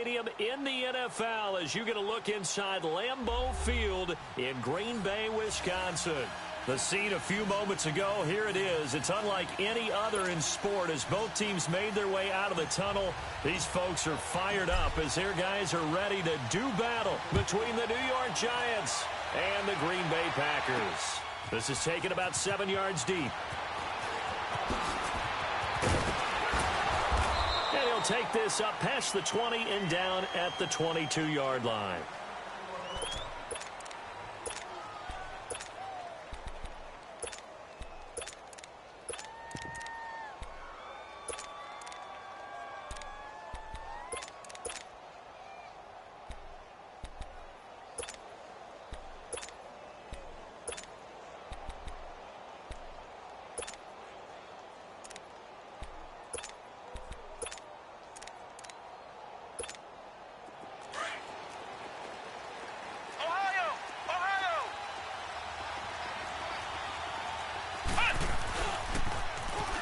stadium in the NFL as you get a look inside Lambeau Field in Green Bay, Wisconsin. The scene a few moments ago, here it is. It's unlike any other in sport as both teams made their way out of the tunnel. These folks are fired up as their guys are ready to do battle between the New York Giants and the Green Bay Packers. This is taken about 7 yards deep. And he'll take this up past the 20 and down at the 22-yard line.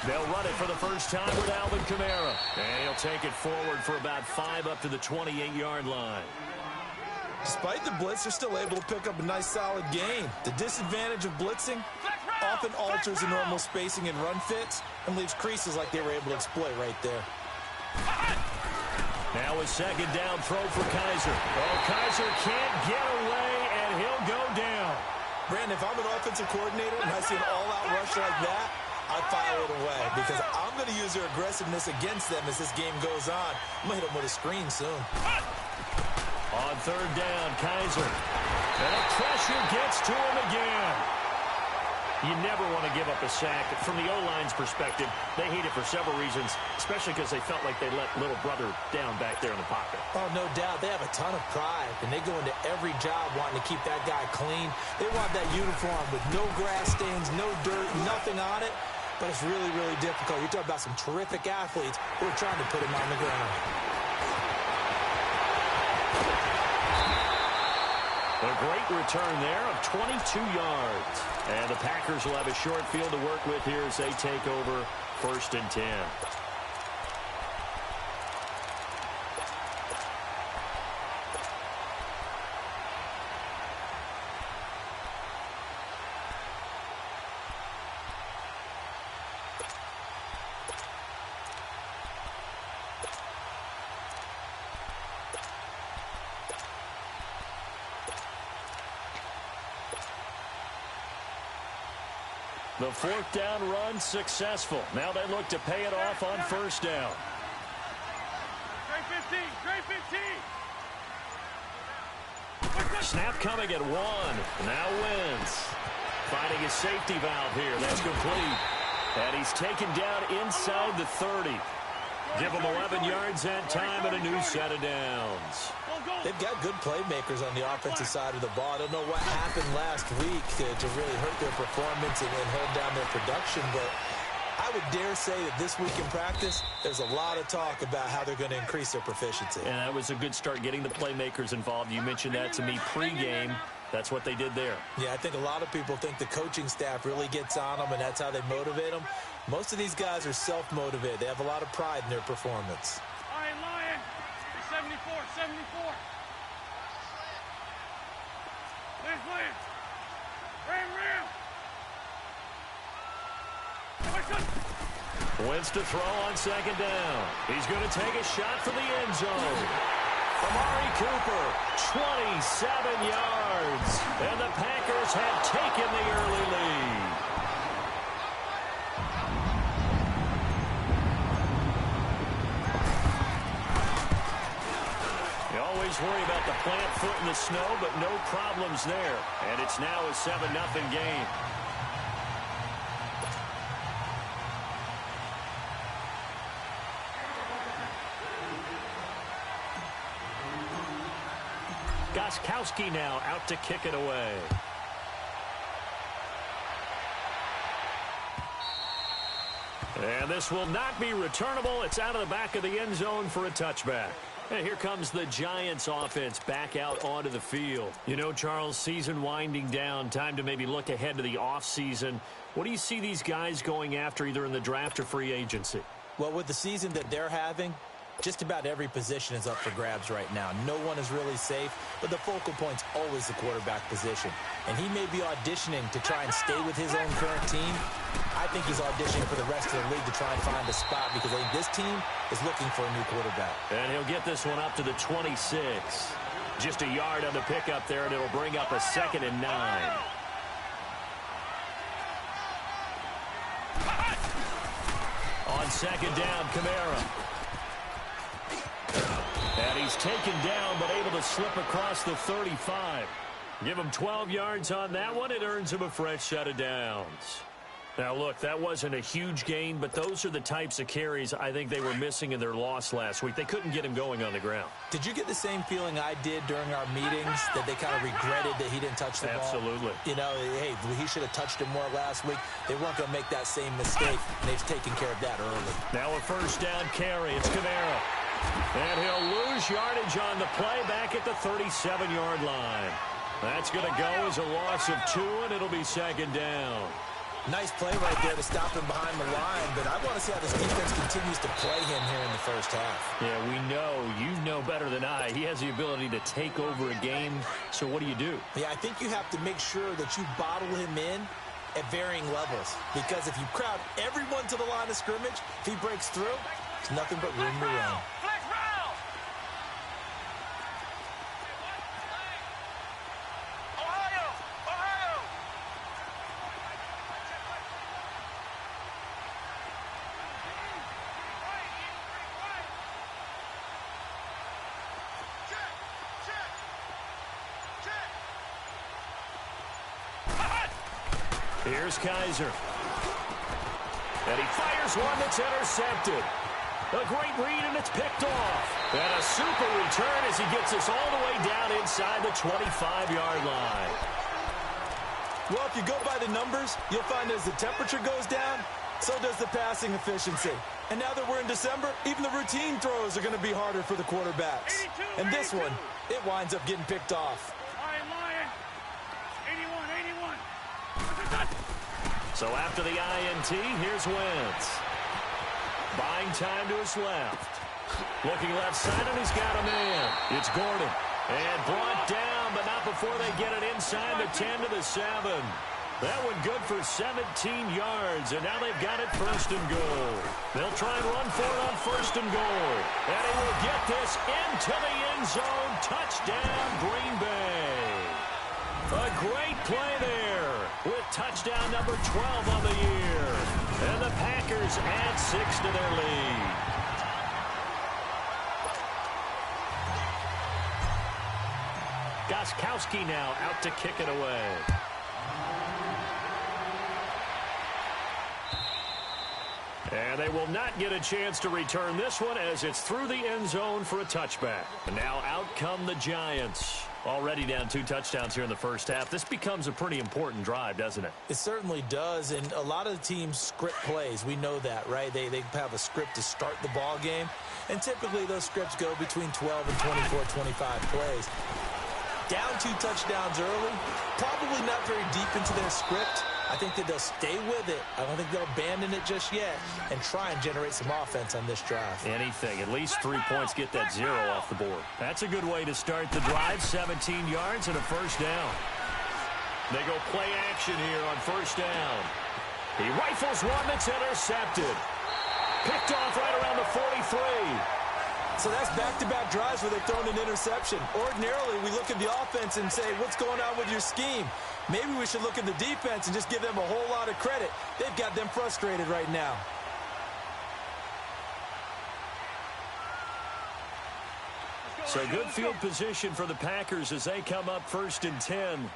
They'll run it for the first time with Alvin Kamara. And he'll take it forward for about 5 up to the 28-yard line. Despite the blitz, they're still able to pick up a nice, solid gain. The disadvantage of blitzing often alters the normal spacing and run fits and leaves creases like they were able to exploit right there. Now a second down throw for Kaiser. Oh, Kaiser can't get away, and he'll go down. Brandon, if I'm an offensive coordinator and I see an all-out rush like that, I file it away because I'm going to use their aggressiveness against them as this game goes on. I'm going to hit them with a screen soon. On third down, Kaiser. And the pressure gets to him again. You never want to give up a sack. From the O-line's perspective, they hate it for several reasons, especially because they felt like they let little brother down back there in the pocket. Oh, no doubt. They have a ton of pride, and they go into every job wanting to keep that guy clean. They want that uniform with no grass stains, no dirt, nothing on it. But it's really, really difficult. You're talking about some terrific athletes who are trying to put him on the ground. A great return there of 22 yards. And the Packers will have a short field to work with here as they take over 1st and 10. The 4th down run successful. Now they look to pay it off on 1st down. Snap coming at 1. Now Wentz finding his safety valve here. That's complete. And he's taken down inside the 30. Give him 11 yards that time and a new set of downs. They've got good playmakers on the offensive side of the ball. I don't know what happened last week to really hurt their performance and hold down their production, but I would dare say that this week in practice, there's a lot of talk about how they're going to increase their proficiency. And that was a good start getting the playmakers involved. You mentioned that to me pregame. That's what they did there. Yeah, I think a lot of people think the coaching staff really gets on them, and that's how they motivate them. Most of these guys are self-motivated. They have a lot of pride in their performance. Lion, 74, 74. Ram. Wentz to throw on 2nd down. He's going to take a shot for the end zone. Amari Cooper, 27 yards. And the Packers have taken the early lead. You always worry about the plant foot in the snow, but no problems there. And it's now a 7-0 game. Gostkowski now out to kick it away. And this will not be returnable. It's out of the back of the end zone for a touchback. And here comes the Giants offense back out onto the field. You know, Charles, season winding down, time to maybe look ahead to the offseason. What do you see these guys going after either in the draft or free agency? Well, with the season that they're having, Just about every position is up for grabs right now. No one is really safe, but the focal point's always the quarterback position. And he may be auditioning to try and stay with his own current team. I think he's auditioning for the rest of the league to try and find a spot because I think this team is looking for a new quarterback. And he'll get this one up to the 26. Just a yard on the pickup there, and it'll bring up a 2nd and 9. On 2nd down, Kamara. And he's taken down, but able to slip across the 35. Give him 12 yards on that one. It earns him a fresh set of downs. Now, look, that wasn't a huge gain, but those are the types of carries I think they were missing in their loss last week. They couldn't get him going on the ground. Did you get the same feeling I did during our meetings, that they kind of regretted that he didn't touch the ball? Absolutely. You know, hey, he should have touched him more last week. They weren't going to make that same mistake, and they've taken care of that early. Now a 1st down carry. It's Kamara. And he'll lose yardage on the play back at the 37-yard line. That's going to go as a loss of 2, and it'll be 2nd down. Nice play right there to stop him behind the line, but I want to see how this defense continues to play him here in the first half. Yeah, we know. You know better than I. He has the ability to take over a game, so what do you do? Yeah, I think you have to make sure that you bottle him in at varying levels, because if you crowd everyone to the line of scrimmage, if he breaks through, there's nothing but room to run. Here's Kaiser. And he fires one that's intercepted. A great read, and it's picked off. And a super return as he gets us all the way down inside the 25-yard line. Well, if you go by the numbers, you'll find as the temperature goes down, so does the passing efficiency. And now that we're in December, even the routine throws are going to be harder for the quarterbacks. 82, and this 82. one, it winds up getting picked off. Lion. 81, 81. So after the INT, here's Wentz. Buying time to his left. Looking left side, and he's got a man. It's Gordon. And brought down, but not before they get it inside the 10 to the 7. That one good for 17 yards, and now they've got it 1st and goal. They'll try and run for it on 1st and goal. And he will get this into the end zone. Touchdown, Green Bay. A great play there with touchdown number 12 on the year. And the Packers add 6 to their lead. Gostkowski now out to kick it away. And they will not get a chance to return this one as it's through the end zone for a touchback. And now out come the Giants. Already down 2 touchdowns here in the first half. This becomes a pretty important drive, doesn't it? It certainly does, and a lot of the teams script plays. We know that, right? They have a script to start the ball game, and typically those scripts go between 12 and 24, 25 plays. Down 2 touchdowns early, probably not very deep into their script. I think that they'll stay with it. I don't think they'll abandon it just yet and try and generate some offense on this drive. Anything. At least 3 points, get that 0 off the board. That's a good way to start the drive. 17 yards and a 1st down. They go play action here on 1st down. He rifles one that's intercepted. Picked off right around the 43. So that's back-to-back drives where they've thrown an interception. Ordinarily, we look at the offense and say, what's going on with your scheme? Maybe we should look at the defense and just give them a whole lot of credit. They've got them frustrated right now. So good field position for the Packers as they come up 1st and 10. Hey,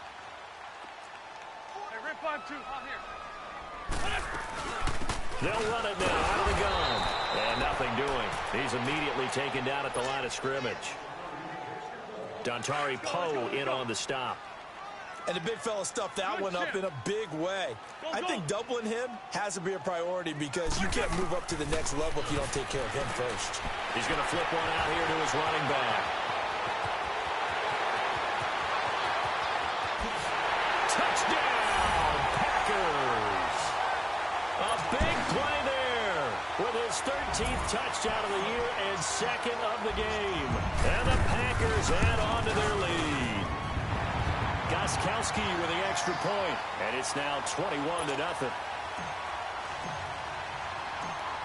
rip 5-2. Out here. They'll run it now out of the gun. And nothing doing. He's immediately taken down at the line of scrimmage. Dontari Poe in on the stop. And the big fella stuffed that one up in a big way. I think doubling him has to be a priority because you can't move up to the next level if you don't take care of him first. He's going to flip one out here to his running back. Touchdown, Packers! A big play there with his 13th touchdown of the year and second of the game. And the Packers add on to their lead. Gostkowski with the extra point, and it's now 21-0.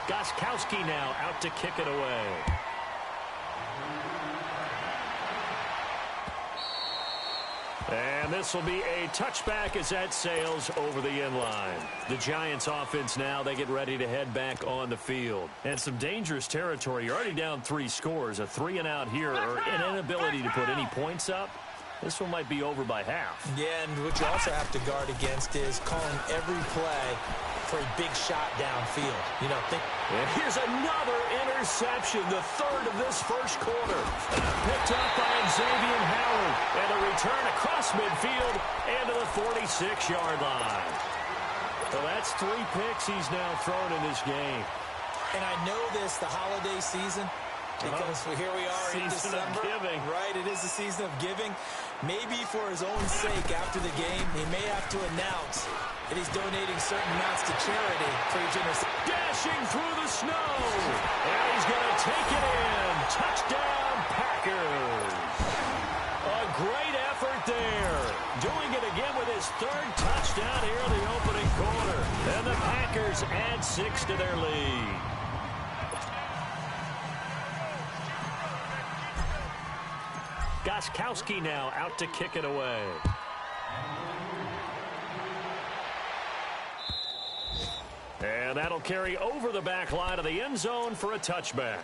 Gostkowski now out to kick it away. And this will be a touchback as that sails over the end line. The Giants offense now, they get ready to head back on the field. And some dangerous territory. You're already down 3 scores. A 3-and-out here, or an inability to put any points up. This one might be over by half. Yeah, and what you also have to guard against is calling every play for a big shot downfield. You know, and here's another interception, the third of this first quarter. Picked up by Xavier Howard, and a return across midfield and to the 46-yard line. So that's 3 picks he's now thrown in this game. And I know this, the holiday season, because here we are in December. Season of giving. Right, it is the season of giving. Maybe for his own sake after the game, he may have to announce that he's donating certain amounts to charity for each interception. Dashing through the snow. And he's going to take it in. Touchdown, Packers. A great effort there. Doing it again with his 3rd touchdown here in the opening quarter. And the Packers add 6 to their lead. Gostkowski now out to kick it away. And that'll carry over the back line of the end zone for a touchback.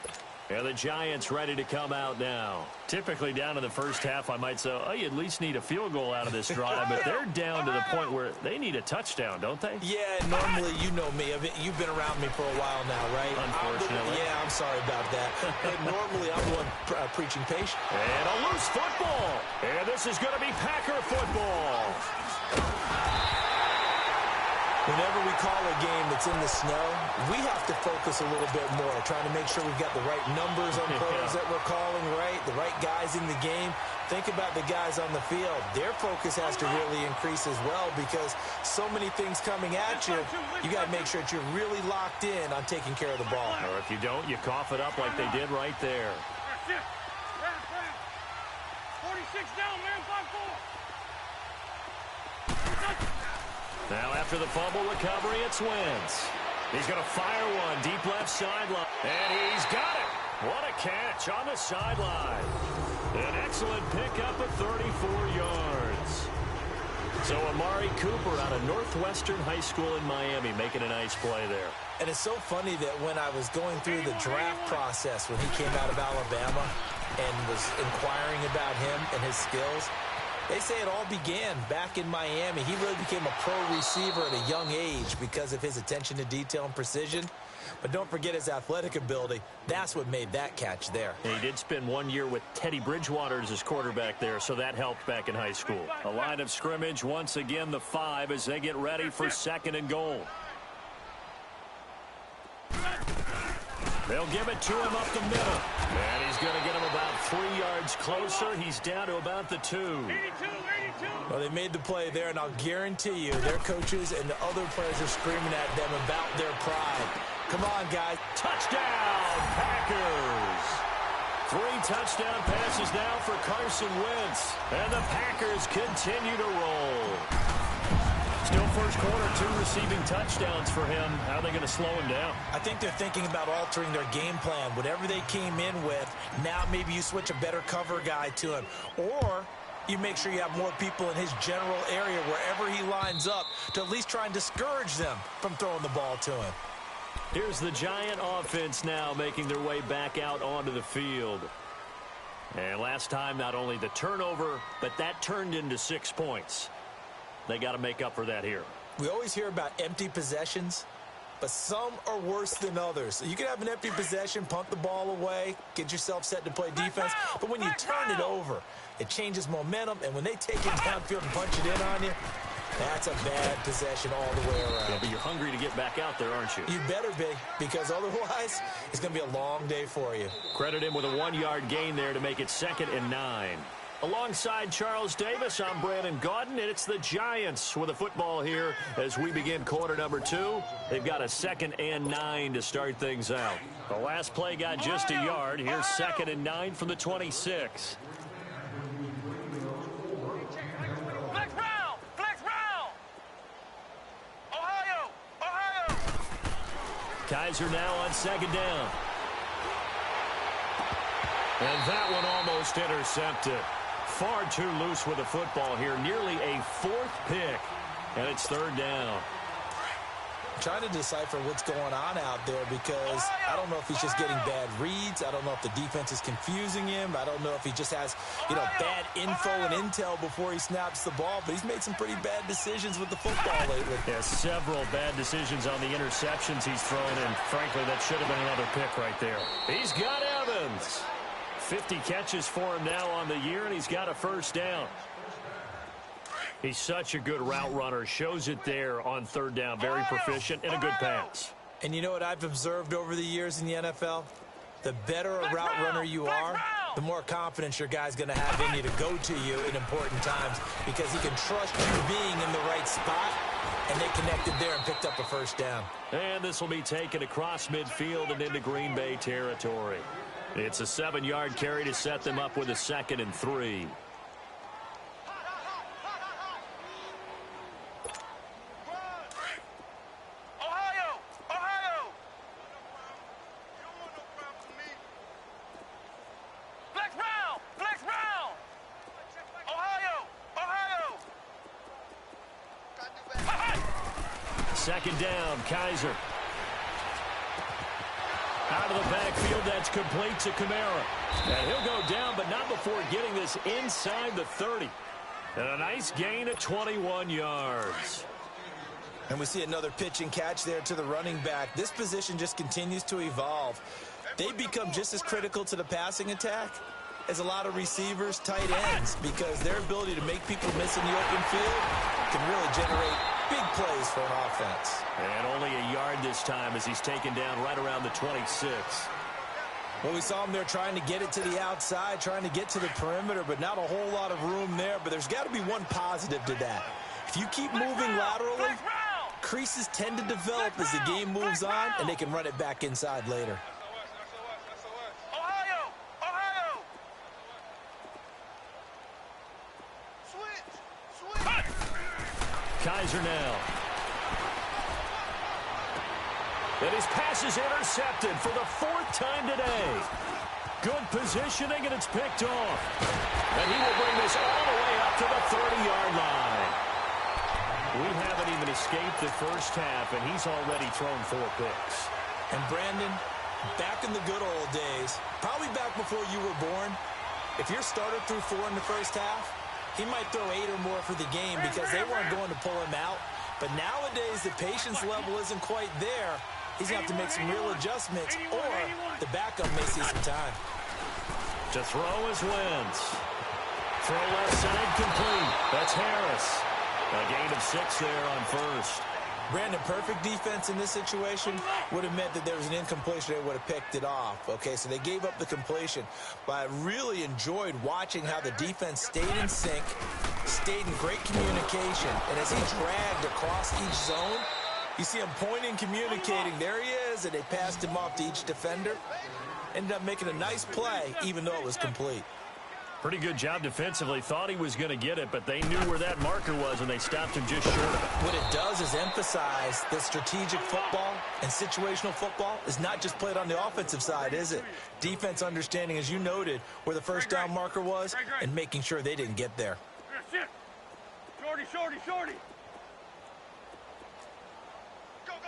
And the Giants ready to come out now. Typically down in the first half, I might say, oh, you at least need a field goal out of this drive. But they're down to the point where they need a touchdown, don't they? Yeah, normally, you know me. You've been around me for a while now, right? Unfortunately. I'm sorry about that. But normally, I'm the one preaching patience. And a loose football. And this is going to be Packer football. Whenever we call a game that's in the snow, we have to focus a little bit more, trying to make sure we've got the right numbers on players that we're calling, right? The right guys in the game. Think about the guys on the field. Their focus has to really increase as well because so many things coming at you, you got to make sure that you're really locked in on taking care of the ball. Or if you don't, you cough it up like they did right there. 46 down, man, 5-4. Now after the fumble recovery, it's Wentz. He's going to fire one deep left sideline. And he's got it. What a catch on the sideline. An excellent pickup of 34 yards. So Amari Cooper out of Northwestern High School in Miami making a nice play there. And it's so funny that when I was going through the draft process when he came out of Alabama and was inquiring about him and his skills, they say it all began back in Miami. He really became a pro receiver at a young age because of his attention to detail and precision. But don't forget his athletic ability. That's what made that catch there. And he did spend 1 year with Teddy Bridgewater as his quarterback there, so that helped back in high school. A line of scrimmage, once again the 5 as they get ready for 2nd and goal. They'll give it to him up the middle. And he's going to get him about 3 yards closer. He's down to about the 2. 82. Well, they made the play there, and I'll guarantee you their coaches and the other players are screaming at them about their pride. Come on, guys. Touchdown, Packers. 3 touchdown passes now for Carson Wentz. And the Packers continue to roll. Still first quarter, 2 receiving touchdowns for him. How are they going to slow him down? I think they're thinking about altering their game plan. Whatever they came in with, now maybe you switch a better cover guy to him. Or you make sure you have more people in his general area wherever he lines up to at least try and discourage them from throwing the ball to him. Here's the Giant offense now making their way back out onto the field. And last time, not only the turnover, but that turned into 6 points. They got to make up for that here. We always hear about empty possessions, but some are worse than others. You can have an empty possession, punt the ball away, get yourself set to play defense, but when you turn it over, it changes momentum, and when they take it downfield and punch it in on you, that's a bad possession all the way around. Yeah, but you're hungry to get back out there, aren't you? You better be, because otherwise, it's going to be a long day for you. Credit him with a 1-yard gain there to make it 2nd and 9. Alongside Charles Davis, I'm Brandon Gaudin, and it's the Giants with the football here as we begin quarter number 2. They've got a 2nd and 9 to start things out. The last play got just a yard. Here's 2nd and 9 from the 26. Flex round! Flex round! Ohio! Ohio! Kaiser now on 2nd down. And that one almost intercepted. Far too loose with the football here. Nearly a 4th pick. And it's 3rd down. I'm trying to decipher what's going on out there because I don't know if he's just getting bad reads. I don't know if the defense is confusing him. I don't know if he just has, bad info and intel before he snaps the ball. But he's made some pretty bad decisions with the football lately. Yeah, several bad decisions on the interceptions he's thrown. And frankly, that should have been another pick right there. He's got Evans. 50 catches for him now on the year, and he's got a 1st down. He's such a good route runner. Shows it there on 3rd down. Very proficient and a good pass. And you know what I've observed over the years in the NFL? The better a route runner you are, the more confidence your guy's going to have in you to go to you in important times because he can trust you being in the right spot, and they connected there and picked up a 1st down. And this will be taken across midfield and into Green Bay territory. It's a 7-yard carry to set them up with a 2nd and 3. Ohio! Ohio! Flex round! Flex round! Ohio! Ohio! 2nd down, Kaiser. Out of the backfield, that's complete to Kamara. And he'll go down, but not before getting this inside the 30. And a nice gain of 21 yards. And we see another pitch and catch there to the running back. This position just continues to evolve. They become just as critical to the passing attack as a lot of receivers, tight ends, because their ability to make people miss in the open field can really generate big plays for an offense. And only a yard this time as he's taken down right around the 26. Well, we saw him there trying to get it to the outside, trying to get to the perimeter, but not a whole lot of room there. But there's got to be one positive to that. If you keep moving laterally, creases tend to develop as the game moves on, and they can run it back inside later. Ohio! Ohio! Switch! Kaiser now. And his pass is intercepted for the 4th time today. Good positioning, and it's picked off. And he will bring this all the way up to the 30-yard line. We haven't even escaped the first half, and he's already thrown 4 picks. And Brandon, back in the good old days, probably back before you were born, if your starter threw 4 in the first half, he might throw 8 or more for the game because they weren't going to pull him out. But nowadays, the patience level isn't quite there. He's going to have to make some real adjustments, or the backup may see some time. To throw is Wentz. Throw left side complete. That's Harris. A gain of 6 there on 1st. Brandon, perfect defense in this situation would have meant that there was an incompletion. They would have picked it off. Okay, so they gave up the completion. But I really enjoyed watching how the defense stayed in sync, stayed in great communication. And as he dragged across each zone, you see him pointing, communicating. There he is, and they passed him off to each defender. Ended up making a nice play, even though it was complete. Pretty good job defensively. Thought he was going to get it, but they knew where that marker was, and they stopped him just short of it. What it does is emphasize that strategic football and situational football is not just played on the offensive side, is it? Defense understanding, as you noted, where the 1st down marker was and making sure they didn't get there. Shorty, shorty, shorty.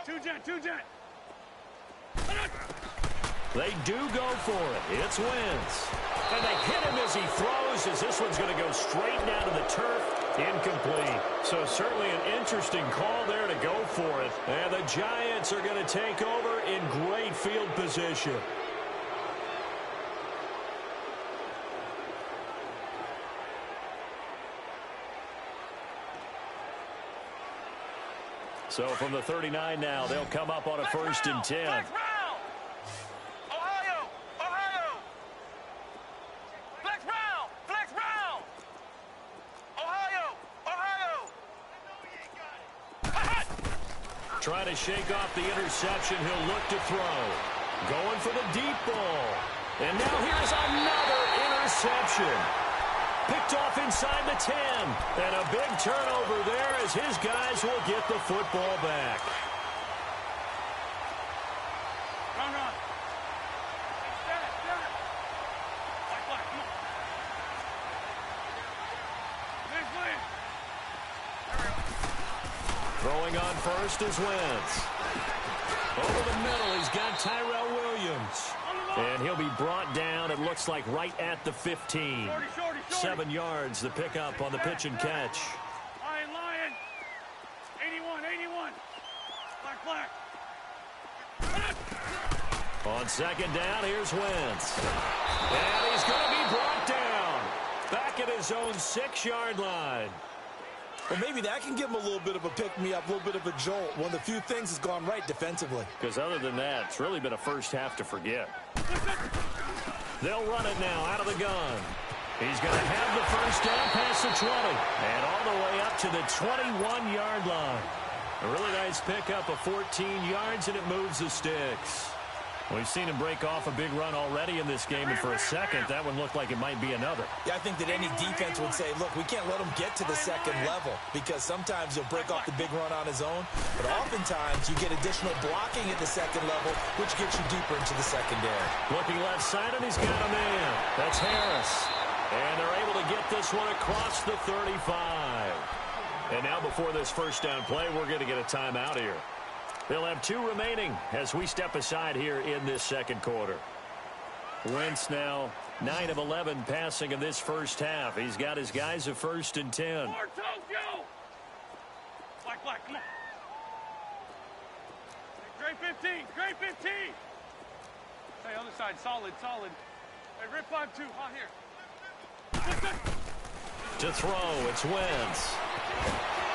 Two jet. They do go for it. It's Wentz. And they hit him as he throws, as this one's going to go straight down to the turf. Incomplete. So certainly an interesting call there to go for it. And the Giants are going to take over in great field position. So from the 39 now, they'll come up on a 1st and 10. Ohio! Ohio! Flex round! Flex round! Trying to shake off the interception. He'll look to throw. Going for the deep ball. And now here's another interception. Picked off inside the 10. And a big turnover there as his guys will get the football back. Run, run. Black, come on. Throwing on first is Wentz. Over the middle, he's got Tyrell Williams. And he'll be brought down, it looks like, right at the 15. 7 yards, the pickup on the pitch and catch. Lion. 81. Black. On second down, here's Wentz. And he's going to be brought down. Back at his own 6-yard line. Well, maybe that can give him a little bit of a pick-me-up, a little bit of a jolt. One of the few things that's gone right defensively. Because other than that, it's really been a first half to forget. They'll run it now out of the gun. He's going to have the first down past the 20. And all the way up to the 21-yard line. A really nice pickup of 14 yards, and it moves the sticks. We've seen him break off a big run already in this game, and for a second, that one looked like it might be another. Yeah, I think that any defense would say, look, we can't let him get to the second level, because sometimes he'll break off the big run on his own, but oftentimes you get additional blocking at the second level, which gets you deeper into the secondary. Looking left side, and he's got a man. That's Harris. And they're able to get this one across the 35. And now before this first down play, we're going to get a timeout here. They'll have 2 remaining as we step aside here in this second quarter. Wentz now 9 of 11 passing in this first half. He's got his guys at 1st and 10. Black, come on. Great 15. Hey, other side, solid. Hey, rip 5-2, hot here. To throw, it's Wentz.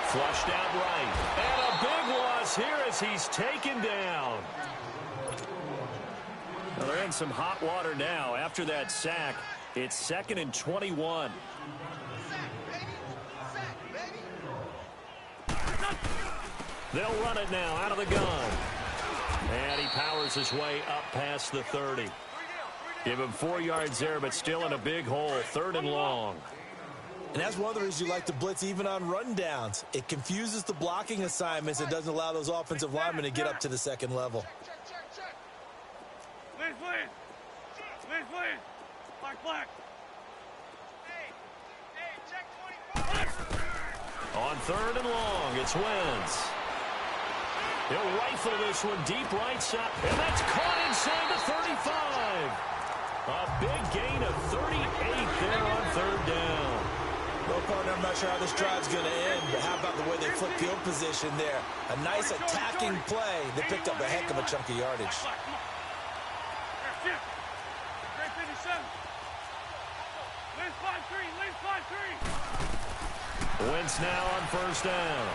Flushed out right. And a big loss here as he's taken down. Well, they're in some hot water now. After that sack, it's 2nd and 21. They'll run it now out of the gun. And he powers his way up past the 30. Give him 4 yards there, but still in a big hole. 3rd and long. And that's one of the reasons you like to blitz even on rundowns. It confuses the blocking assignments and doesn't allow those offensive linemen to get up to the second level. Liz. Black. Hey, check 24. On 3rd and long, it's Wentz. He'll rifle this one deep right side. And that's caught inside the 35. A big gain of 38 there on 3rd down. Well, partner, I'm not sure how this drive's going to end, but how about the way they flip field position there? A nice attacking play that picked up a heck of a chunk of yardage. Great 57. Liz 5-3. Wentz now on 1st down.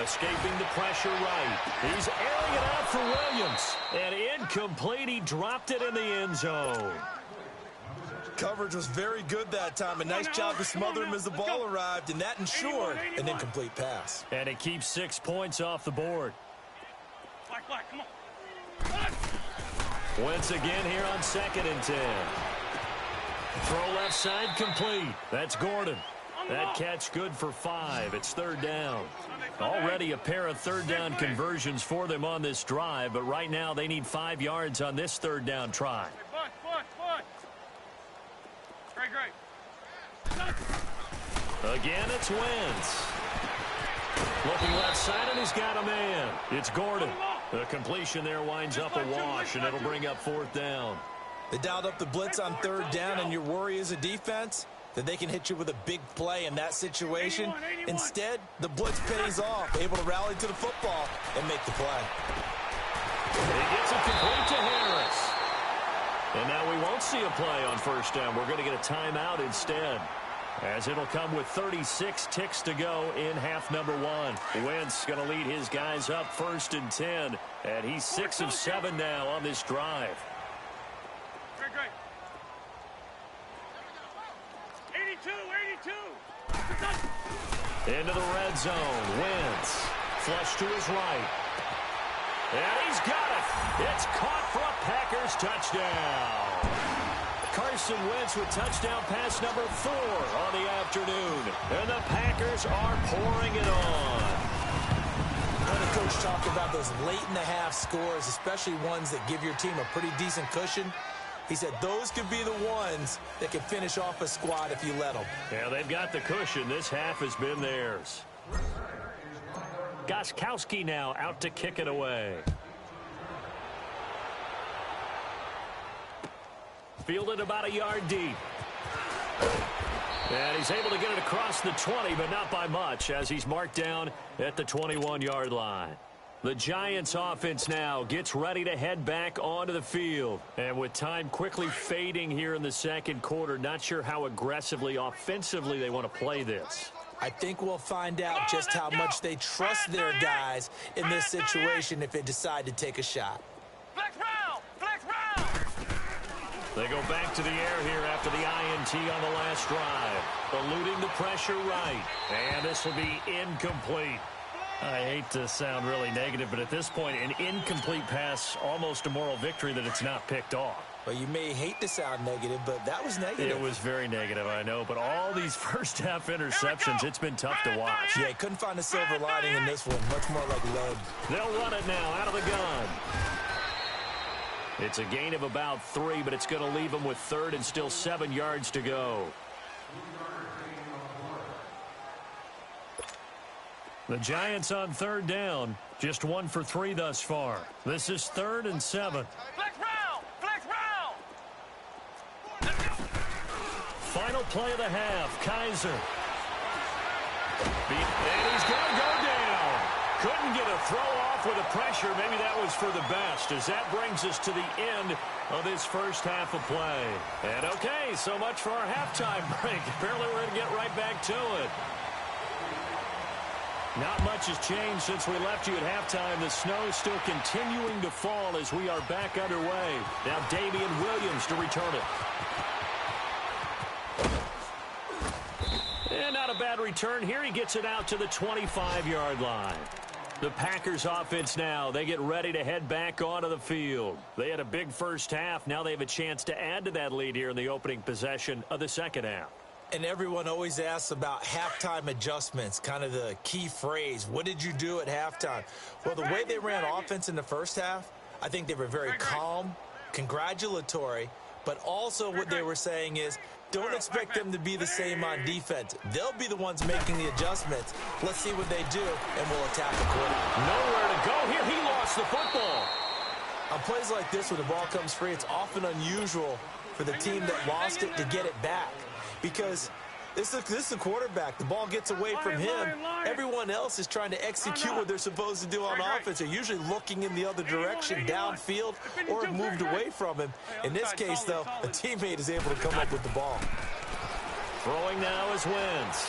Escaping the pressure right. He's airing it out for Williams. And incomplete. He dropped it in the end zone. Coverage was very good that time. A nice job to smother him as the ball arrived, and that ensured an incomplete pass. And it keeps 6 points off the board. Black, come on. Wentz again here on 2nd and 10. Throw left side complete. That's Gordon. That catch good for 5. It's 3rd down. Already a pair of 3rd down conversions for them on this drive, but right now they need 5 yards on this 3rd down try. Foot. Great. Again, it's Wentz. Looking left side, and he's got a man. It's Gordon. The completion there winds up a wash, and it'll bring up 4th down. They dialed up the blitz on 3rd down, and your worry as a defense that they can hit you with a big play in that situation. Instead, the blitz pays off, able to rally to the football and make the play. He gets it complete to Harris. And now we won't see a play on 1st down. We're going to get a timeout instead, as it'll come with 36 ticks to go in half number 1. Wentz going to lead his guys up 1st and 10, and he's 6 of 7 now on this drive. Great. 82. Into the red zone. Wentz. Flush to his right. And he's got it. It's caught for a Packers touchdown. Carson Wentz with touchdown pass number 4 on the afternoon. And the Packers are pouring it on. When the coach talked about those late-in-the-half scores, especially ones that give your team a pretty decent cushion, he said those could be the ones that can finish off a squad if you let them. Yeah, they've got the cushion. This half has been theirs. Gostkowski now out to kick it away. Fielded about a yard deep. And he's able to get it across the 20, but not by much, as he's marked down at the 21-yard line. The Giants offense now gets ready to head back onto the field. And with time quickly fading here in the second quarter, not sure how aggressively, offensively they want to play this. I think we'll find out just how much they trust their guys in this situation if they decide to take a shot. Flex round! Flex round! They go back to the air here after the INT on the last drive. Eluding the pressure right. And this will be incomplete. I hate to sound really negative, but at this point, an incomplete pass, almost a moral victory that it's not picked off. Well, you may hate to sound negative, but that was negative. It was very negative, I know. But all these first-half interceptions, it's been tough to watch. Yeah, couldn't find a silver lining in this one. Much more like lead. They'll run it now out of the gun. It's a gain of about 3, but it's going to leave them with 3rd and still 7 yards to go. The Giants on 3rd down. Just 1 for 3 thus far. This is 3rd and 7. Flex round! Flex round! Final play of the half. Kaiser. And he's going to go down. Couldn't get a throw off with the pressure. Maybe that was for the best, as that brings us to the end of this first half of play. And okay, so much for our halftime break. Apparently we're going to get right back to it. Not much has changed since we left you at halftime. The snow is still continuing to fall as we are back underway. Now Damian Williams to return it. And not a bad return here. He gets it out to the 25-yard line. The Packers offense now, they get ready to head back onto the field. They had a big first half. Now they have a chance to add to that lead here in the opening possession of the second half. And everyone always asks about halftime adjustments, kind of the key phrase. What did you do at halftime? Well, the way they ran offense in the first half, I think they were very calm, congratulatory, but also what they were saying is, don't expect them to be the same on defense. They'll be the ones making the adjustments. Let's see what they do, and we'll attack accordingly. Nowhere to go here. He lost the football. On plays like this, when the ball comes free, it's often unusual for the team that lost it to get it back. Because this is the quarterback. The ball gets away from him. Everyone else is trying to execute what they're supposed to do on offense. They're usually looking in the other direction, downfield, or have moved away from him. In this case, though, a teammate is able to come up with the ball. Throwing now is Wentz.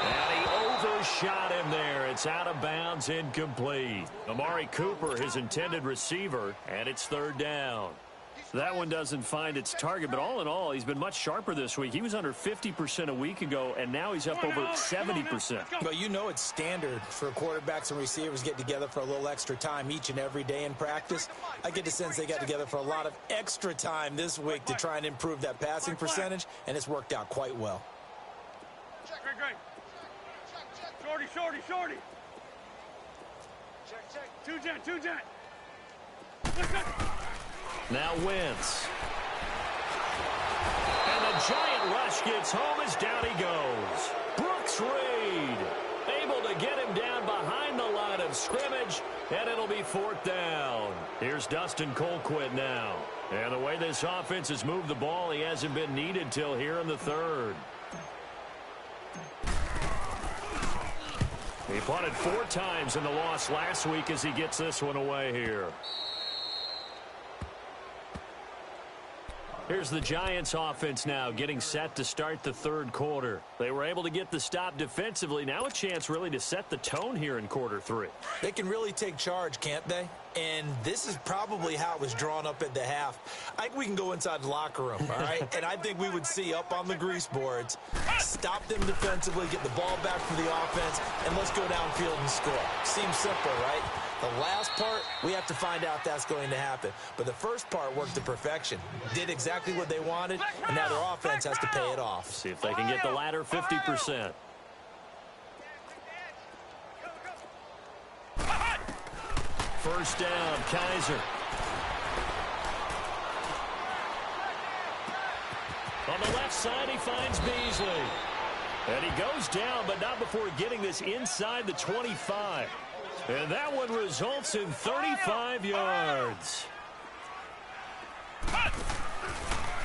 And he overshot him there. It's out of bounds, incomplete. Amari Cooper, his intended receiver, and it's 3rd down. That one doesn't find its target, but all in all, he's been much sharper this week. He was under 50% a week ago, and now he's up over 70%. Well, you know it's standard for quarterbacks and receivers get together for a little extra time each and every day in practice. I get the sense they got together for a lot of extra time this week to try and improve that passing percentage, and it's worked out quite well. Great. Shorty. Check. Two jet. Now Wentz. And the giant rush gets home as down he goes. Brooks Reed able to get him down behind the line of scrimmage, and it'll be 4th down. Here's Dustin Colquitt now. And the way this offense has moved the ball, he hasn't been needed till here in the 3rd. He punted 4 times in the loss last week as he gets this one away here. Here's the Giants offense now getting set to start the 3rd quarter. They were able to get the stop defensively. Now a chance really to set the tone here in quarter 3. They can really take charge, can't they? And this is probably how it was drawn up at the half. I think we can go inside the locker room, all right? And I think we would see up on the grease boards, stop them defensively, get the ball back for the offense, and let's go downfield and score. Seems simple, right? The last part, we have to find out if that's going to happen. But the first part worked to perfection. Did exactly what they wanted, and now their offense has to pay it off. See if they can get the latter 50%. First down, Kaiser. On the left side, he finds Beasley. And he goes down, but not before getting this inside the 25. And that one results in 35 yards.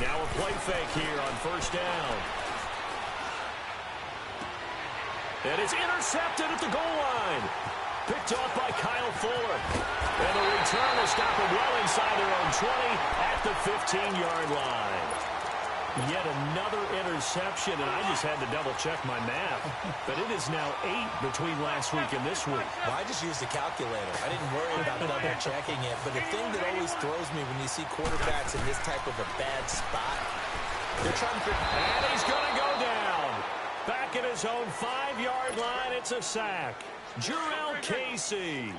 Now a play fake here on first down. And it's intercepted at the goal line. Picked off by Kyle Fuller. And the return will stop him well inside their own 20 at the 15-yard line. Yet another interception, and I just had to double-check my math. But it is now 8 between last week and this week. Well, I just used a calculator. I didn't worry about double-checking it. But the thing that always throws me when you see quarterbacks in this type of a bad spot, they're trying to... And he's going to go down. Back at his own 5-yard line, it's a sack. Jurrell Casey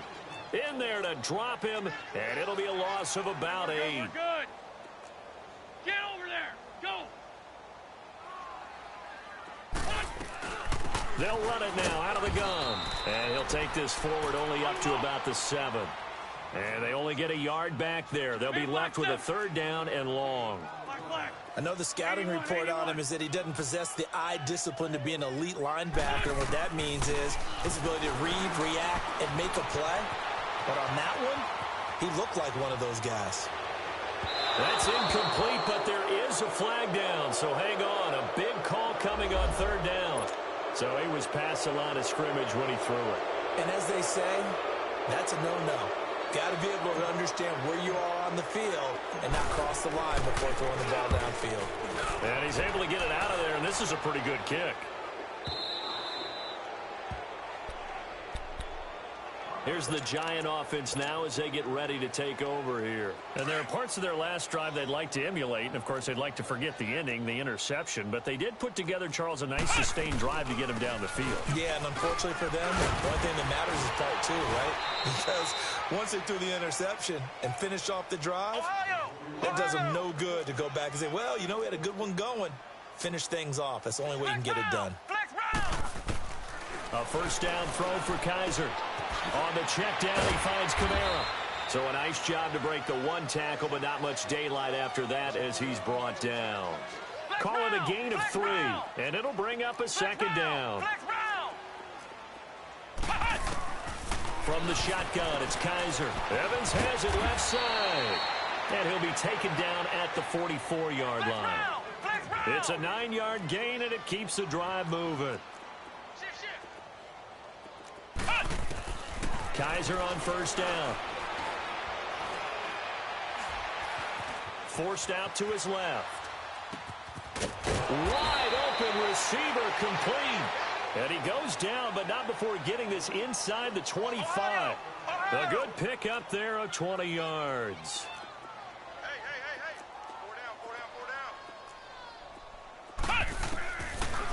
in there to drop him, and it'll be a loss of about 8. We're good. Get over there. Go. They'll run it now out of the gun. And he'll take this forward only up to about the 7. And they only get a yard back there. They'll be left with a third down and long. I know the scouting report on him is that he doesn't possess the eye discipline to be an elite linebacker. And what that means is his ability to read, react, and make a play. But on that one, he looked like one of those guys. That's incomplete, but there is a flag down. So hang on. A big call coming on third down. So he was past the line of scrimmage when he threw it. And as they say, that's a no-no. Got to be able to understand where you are on the field and not cross the line before throwing the ball downfield. And he's able to get it out of there, and this is a pretty good kick. Here's the Giant offense now as they get ready to take over here. And there are parts of their last drive they'd like to emulate, and of course they'd like to forget the ending, the interception, but they did put together, Charles, a nice sustained drive to get him down the field. Yeah, and unfortunately for them, the only thing that matters is part 2, right? Because once they threw the interception and finished off the drive, that does them no good to go back and say, well, you know, we had a good one going. Finish things off. That's the only way you can get it done. A first down throw for Kaiser. On the check down, he finds Kamara. So a nice job to break the one tackle, but not much daylight after that as he's brought down. Call it a gain of 3, and it'll bring up a second down. From the shotgun, it's Kaiser. Evans has it left side. And he'll be taken down at the 44-yard line. It's a 9-yard gain, and it keeps the drive moving. Kaiser on first down. Forced out to his left. Wide open receiver complete. And he goes down, but not before getting this inside the 25. A good pick up there of 20 yards.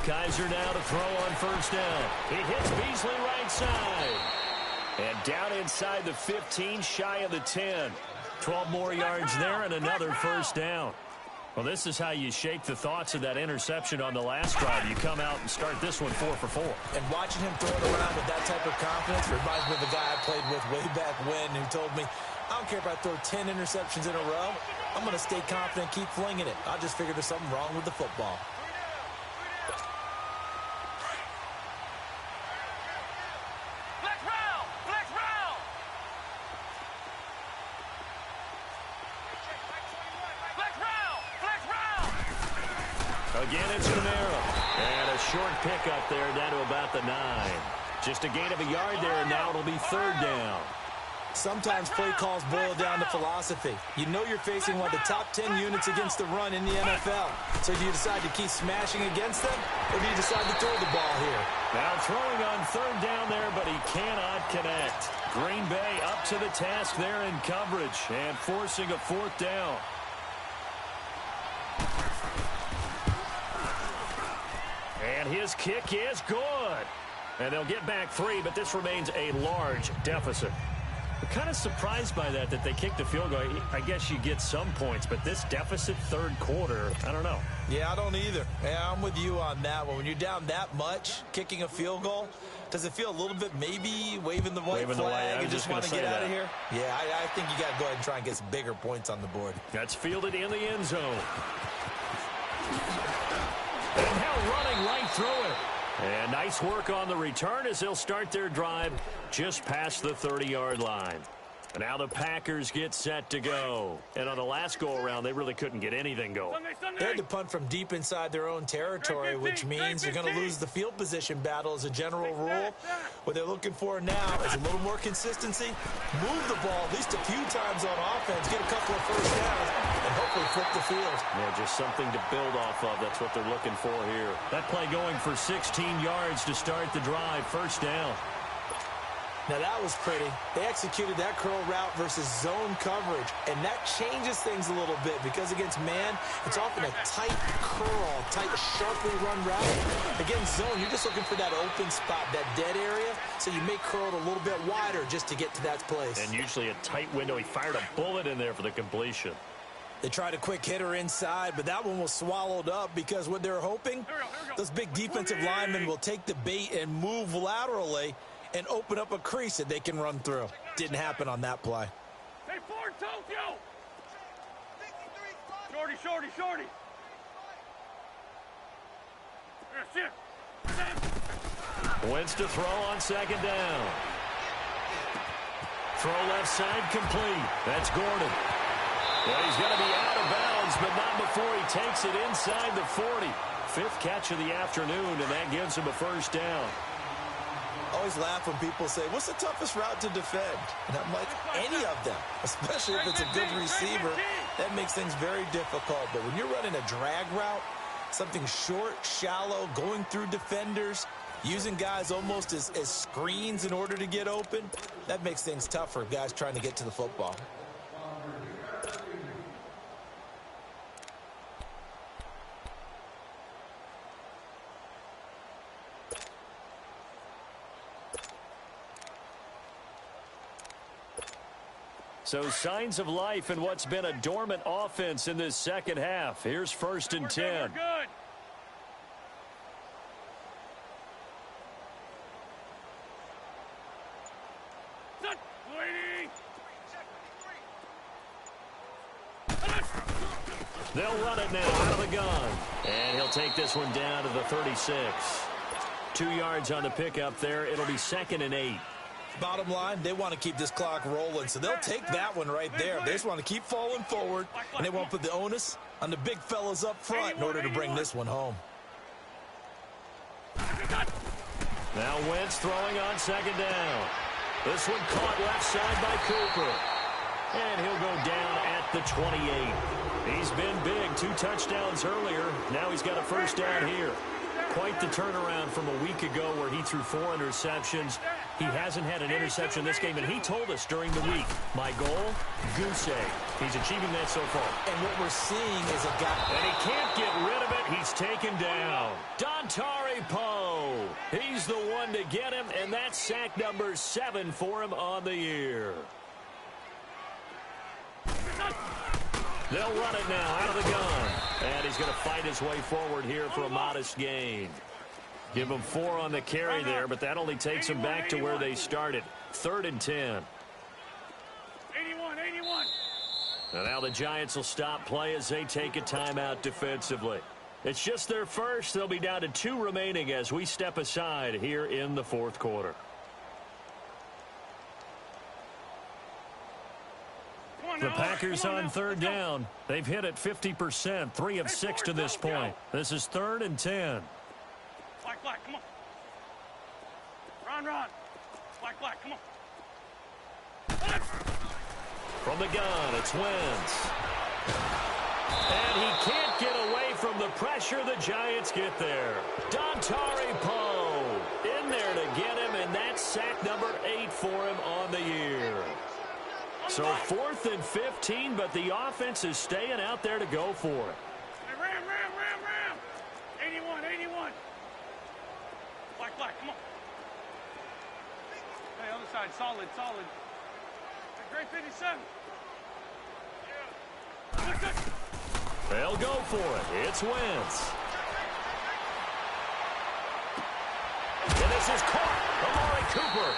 Kaiser now to throw on first down. He hits Beasley right side. And down inside the 15, shy of the 10. 12 more yards there and another first down. Well, this is how you shake the thoughts of that interception on the last drive. You come out and start this one 4 for 4. And watching him throw it around with that type of confidence reminds me of the guy I played with way back when who told me, I don't care if I throw 10 interceptions in a row. I'm going to stay confident, keep flinging it. I just figured there's something wrong with the football. Again, it's Kamara. And a short pickup there down to about the 9. Just a gain of a yard there, and now it'll be third down. Sometimes play calls boil down to philosophy. You know you're facing one of the top 10 units against the run in the NFL. So do you decide to keep smashing against them, or do you decide to throw the ball here? Now throwing on third down there, but he cannot connect. Green Bay up to the task there in coverage and forcing a fourth down. And his kick is good. And they'll get back 3, but this remains a large deficit. I'm kind of surprised by that they kicked the field goal. I guess you get some points, but this deficit third quarter, I don't know. Yeah, I don't either. Yeah, I'm with you on that one. When you're down that much, kicking a field goal, does it feel a little bit maybe waving the white flag and just want to get out of here? Yeah, I think you got to go ahead and try and get some bigger points on the board. That's fielded in the end zone. And now running right through it. And nice work on the return as they'll start their drive just past the 30-yard line. And now the Packers get set to go. And on the last go-around, they really couldn't get anything going. They had to punt from deep inside their own territory, which means you're going to lose the field position battle as a general rule. What they're looking for now is a little more consistency, move the ball at least a few times on offense, get a couple of first downs, and hopefully flip the field. Yeah, just something to build off of. That's what they're looking for here. That play going for 16 yards to start the drive. First down. Now that was pretty. They executed that curl route versus zone coverage, and that changes things a little bit because against man, it's often a tight curl, tight, sharply run route. Against zone, you're just looking for that open spot, that dead area, so you may curl it a little bit wider just to get to that place. And usually a tight window. He fired a bullet in there for the completion. They tried a quick hitter inside, but that one was swallowed up because what they're hoping, those big defensive linemen will take the bait and move laterally and open up a crease that they can run through. Didn't happen on that play. Hey, Ford, Tokyo! Shorty, shorty, shorty! Wentz to throw on second down. Throw left side complete. That's Gordon. Well, he's going to be out of bounds, but not before he takes it inside the 40. Fifth catch of the afternoon, and that gives him a first down. Always laugh when people say, what's the toughest route to defend? And I'm like, any of them, especially if it's a good receiver. That makes things very difficult. But when you're running a drag route, something short, shallow, going through defenders, using guys almost as screens in order to get open, that makes things tough for guys trying to get to the football. So signs of life in what's been a dormant offense in this second half. Here's first and 10. We're good. They'll run it now out of the gun. And he'll take this one down to the 36. 2 yards on the pickup there. It'll be 2nd and 8. Bottom line, they want to keep this clock rolling, so they'll take that one right there. They just want to keep falling forward, and they won't put the onus on the big fellas up front in order to bring this one home. Now Wentz throwing on second down. This one caught left side by Cooper. And he'll go down at the 28. He's been big, 2 touchdowns earlier. Now he's got a first down here. Quite the turnaround from a week ago where he threw 4 interceptions. He hasn't had an interception this game, and he told us during the week, my goal, goose egg. He's achieving that so far. And what we're seeing is a guy. And he can't get rid of it. He's taken down. Dontari Poe. He's the one to get him, and that's sack number 7 for him on the year. They'll run it now out of the gun. And he's going to fight his way forward here for a modest gain. Give him 4 on the carry there, but that only takes them back to where they started. 3rd and 10. 81. And now the Giants will stop play as they take a timeout defensively. It's just their first. They'll be down to 2 remaining as we step aside here in the 4th quarter. The Packers on 3rd down. They've hit it 50%, 3 of 6 to this point. This is 3rd and 10. Black, come on. Ron. Black, come on. From the gun, it's Wentz. And he can't get away from the pressure. The Giants get there. Dontari Poe in there to get him, and that's sack number 8 for him on the year. So 4th and 15, but the offense is staying out there to go for it. Hey, ram. 81. Black, come on. Hey, other side, solid. Hey, great 57. They'll go for it. It's Wentz. And this is caught. Amari Cooper.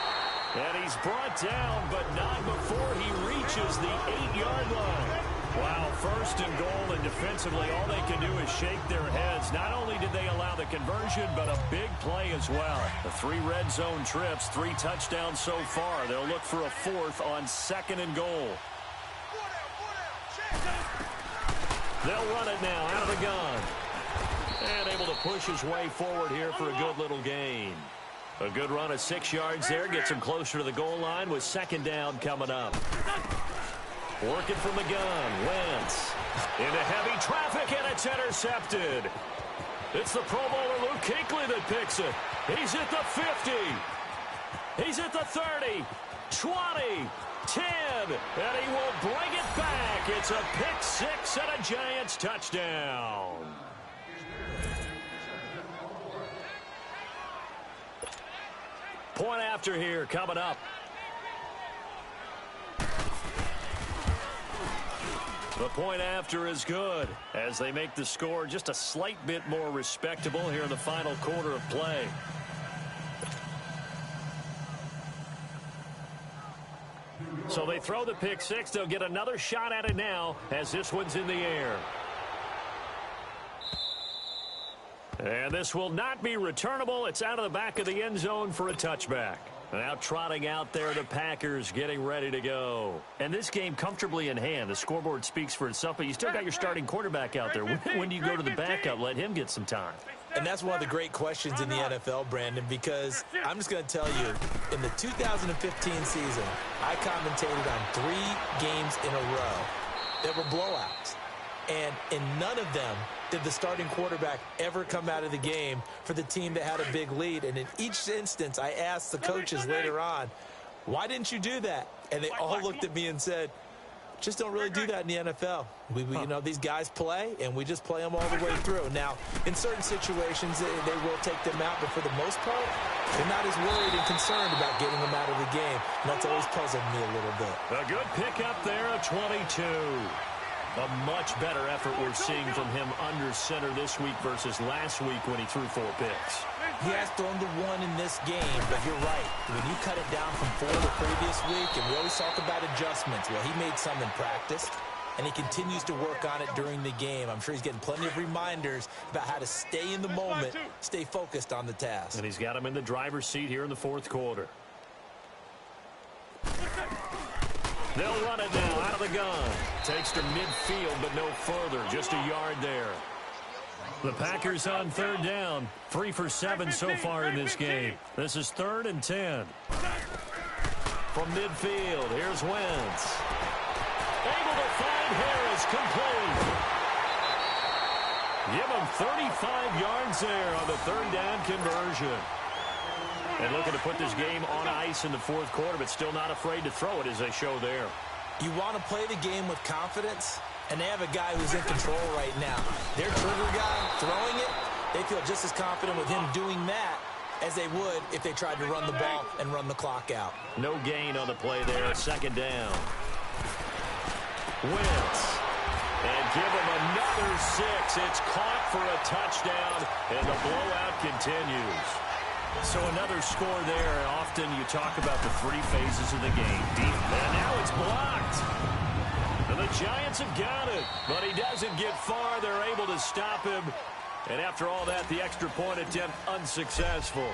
And he's brought down, but not before he reaches the 8-yard line. Wow, 1st and goal, and defensively, all they can do is shake their heads. Not only did they allow the conversion, but a big play as well. The 3 red zone trips, 3 touchdowns so far. They'll look for a 4th on 2nd and goal. They'll run it now out of the gun. And able to push his way forward here for a good little gain. A good run of 6 yards there. Gets him closer to the goal line with 2nd down coming up. Working from the gun. Wentz into heavy traffic, and it's intercepted. It's the Pro Bowler Luke Kuechly that picks it. He's at the 50. He's at the 30. 20. 10, and he will bring it back. It's a pick 6 and a Giants touchdown. Point after here coming up. The point after is good as they make the score just a slight bit more respectable here in the final quarter of play. So they throw the pick 6. They'll get another shot at it now as this one's in the air. And this will not be returnable. It's out of the back of the end zone for a touchback. Now trotting out there, the Packers getting ready to go. And this game comfortably in hand. The scoreboard speaks for itself, but you still got your starting quarterback out there. When do you go to the backup? Let him get some time. And that's one of the great questions in the NFL, Brandon, because I'm just going to tell you, in the 2015 season, I commentated on 3 games in a row that were blowouts. And in none of them did the starting quarterback ever come out of the game for the team that had a big lead. And in each instance, I asked the coaches later on, why didn't you do that? And they all looked at me and said, just don't really do that in the NFL. You know, these guys play, and we just play them all the way through. Now, in certain situations, they will take them out, but for the most part, they're not as worried and concerned about getting them out of the game. And that's always puzzled me a little bit. A good pickup there, a 22. A much better effort we're seeing from him under center this week versus last week when he threw 4 picks. He has thrown the 1 in this game, but you're right. When you cut it down from 4 the previous week, and we always talk about adjustments, well, he made some in practice, and he continues to work on it during the game. I'm sure he's getting plenty of reminders about how to stay in the moment, stay focused on the task. And he's got him in the driver's seat here in the 4th quarter. They'll run it now out of the gun. Takes to midfield, but no further. Just a yard there. The Packers on 3rd down. 3 for 7 so far in this game. This is 3rd and 10. From midfield, here's Wentz. Able to find Harris, complete. Give him 35 yards there on the 3rd down conversion. And looking to put this game on ice in the 4th quarter, but still not afraid to throw it as they show there. You want to play the game with confidence, and they have a guy who's in control right now. Their trigger guy throwing it, they feel just as confident with him doing that as they would if they tried to run the ball and run the clock out. No gain on the play there, 2nd down. Wentz. And give him another 6. It's caught for a touchdown, and the blowout continues. So another score there, and often you talk about the 3 phases of the game. Deep, and now it's blocked. And the Giants have got it, but he doesn't get far. They're able to stop him. And after all that, the extra point attempt unsuccessful.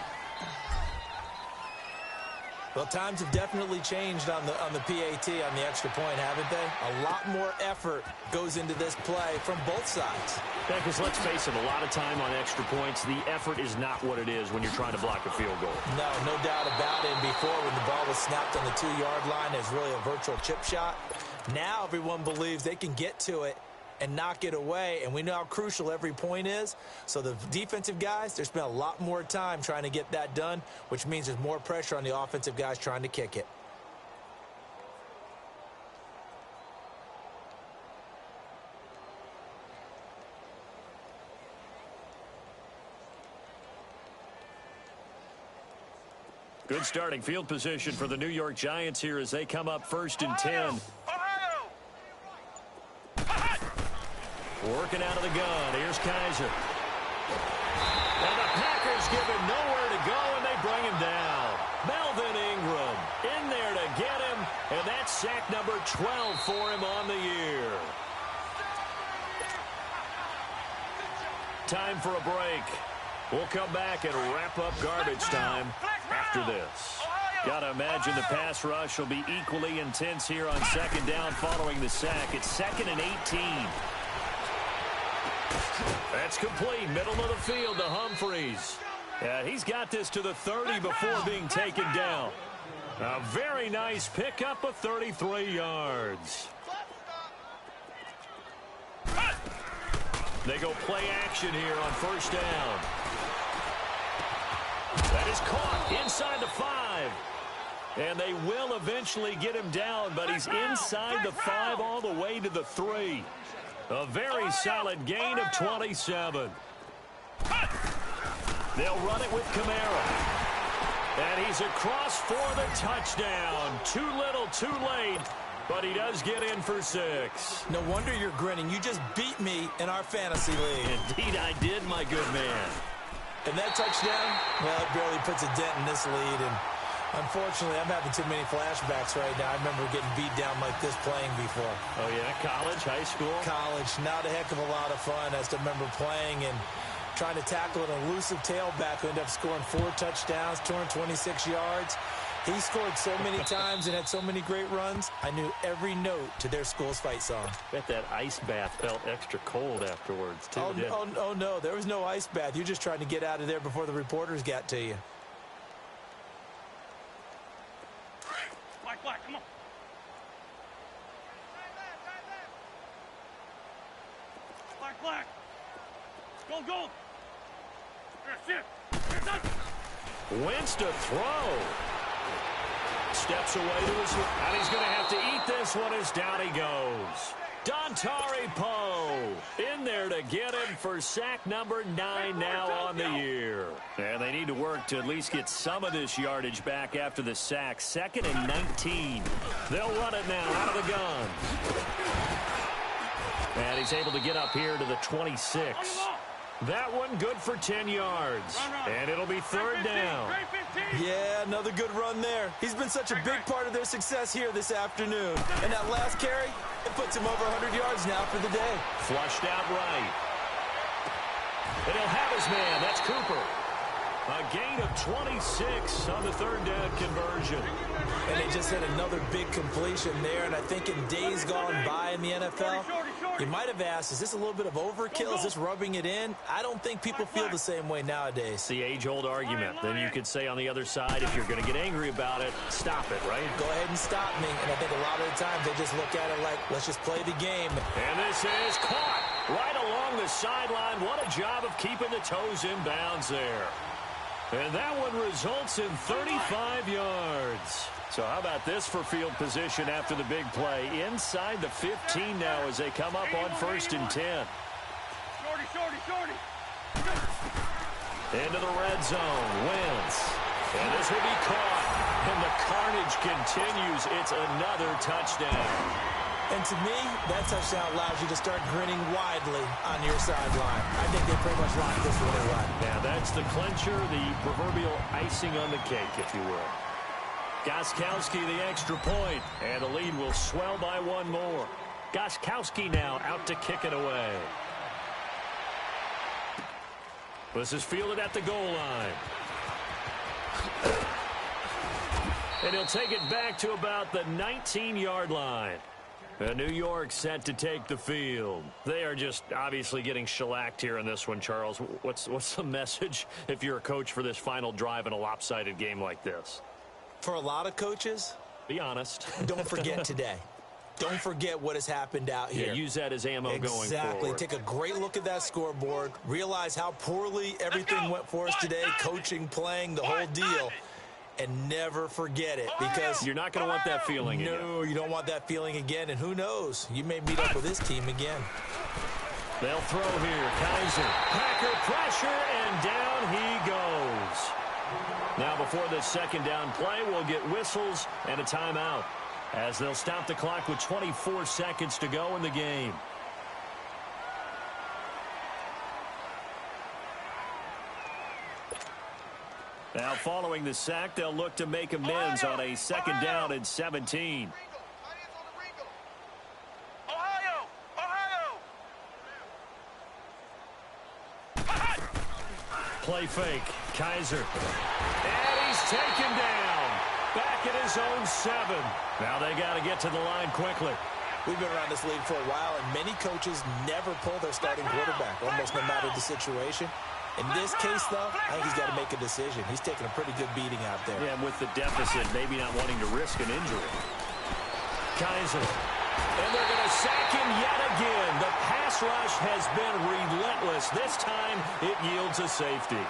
Well, times have definitely changed on the PAT, on the extra point, haven't they? A lot more effort goes into this play from both sides. Yeah, because let's face it, a lot of time on extra points, the effort is not what it is when you're trying to block a field goal. No doubt about it. And before, when the ball was snapped on the 2-yard line, it's really a virtual chip shot. Now everyone believes they can get to it and knock it away, and we know how crucial every point is. So the defensive guys, they're spending a lot more time trying to get that done, which means there's more pressure on the offensive guys trying to kick it. Good starting field position for the New York Giants here as they come up 1st and 10. Working out of the gun. Here's Kaiser. And the Packers give him nowhere to go, and they bring him down. Melvin Ingram in there to get him, and that's sack number 12 for him on the year. Time for a break. We'll come back and wrap up garbage time after this. Gotta imagine the pass rush will be equally intense here on 2nd down following the sack. It's 2nd and 18. That's complete. Middle of the field to Humphreys. He's got this to the 30 before being taken down. A very nice pickup of 33 yards. They go play action here on 1st down. That is caught inside the 5. And they will eventually get him down, but he's inside the 5 all the way to the 3. A very solid gain of 27. They'll run it with Kamara. And he's across for the touchdown. Too little, too late, but he does get in for 6. No wonder you're grinning. You just beat me in our fantasy league. Indeed I did, my good man. And that touchdown, well, it barely puts a dent in this lead. And unfortunately, I'm having too many flashbacks right now. I remember getting beat down like this playing before. Oh, yeah? College, high school? College. Not a heck of a lot of fun. I still remember playing and trying to tackle an elusive tailback who ended up scoring 4 touchdowns, 226 yards. He scored so many times and had so many great runs, I knew every note to their school's fight song. Bet that ice bath felt extra cold afterwards, too. Oh, no. There was no ice bath. You're just trying to get out of there before the reporters got to you. Black, come on. Black. Go. Here, sit. Wentz to throw. Steps away to his, and he's going to have to eat this one as down he goes. Dontari Poe in there to get him for sack number 9 now on the year. And they need to work to at least get some of this yardage back after the sack. 2nd and 19. They'll run it now out of the gun. And he's able to get up here to the 26. That one good for 10 yards. And it'll be 3rd down. Yeah, another good run there. He's been such a big part of their success here this afternoon. And that last carry, it puts him over 100 yards now for the day. Flushed out right. And he'll have his man. That's Cooper. A gain of 26 on the 3rd down conversion. And they just had another big completion there. And I think in days gone by in the NFL, you might have asked, is this a little bit of overkill? Is this rubbing it in? I don't think people feel the same way nowadays. It's the age-old argument. Then you could say on the other side, if you're going to get angry about it, stop it, right? Go ahead and stop me. And I think a lot of the times they just look at it like, let's just play the game. And this is caught right along the sideline. What a job of keeping the toes in bounds there. And that one results in 35 yards. So how about this for field position after the big play? Inside the 15 now as they come up on 1st and 10. Shorty. Into the red zone. Wentz. And this will be caught. And the carnage continues. It's another touchdown. And to me, that touchdown allows you to start grinning widely on your sideline. I think they pretty much locked this one in right. Now that's the clincher, the proverbial icing on the cake, if you will. Gostkowski the extra point, and the lead will swell by 1 more. Gostkowski now out to kick it away. This is fielded at the goal line. And he'll take it back to about the 19-yard line. New York set to take the field. They are just obviously getting shellacked here in this one, Charles. What's the message if you're a coach for this final drive in a lopsided game like this? For a lot of coaches, be honest. don't forget today. don't forget what has happened out here. Yeah, use that as ammo going forward. Exactly. Take a great look at that scoreboard. Realize how poorly everything went for us today, coaching, playing, the whole deal. And never forget it, because you're not going to want that feeling again. No, you don't want that feeling again. And who knows? You may meet up with this team again. They'll throw here. Kaiser. Packer pressure, and down he goes. Now, before this second down play, we'll get whistles and a timeout, as they'll stop the clock with 24 seconds to go in the game. Now, following the sack, they'll look to make amends on a second down and 17. Play fake. Kaiser. And he's taken down. Back at his own 7. Now they got to get to the line quickly. We've been around this league for a while, and many coaches never pull their starting quarterback, almost no matter the situation. In this case, though, I think he's got to make a decision. He's taking a pretty good beating out there. Yeah, and with the deficit, maybe not wanting to risk an injury. Kaiser. And they're going to sack him yet again. The pass rush has been relentless. This time, it yields a safety.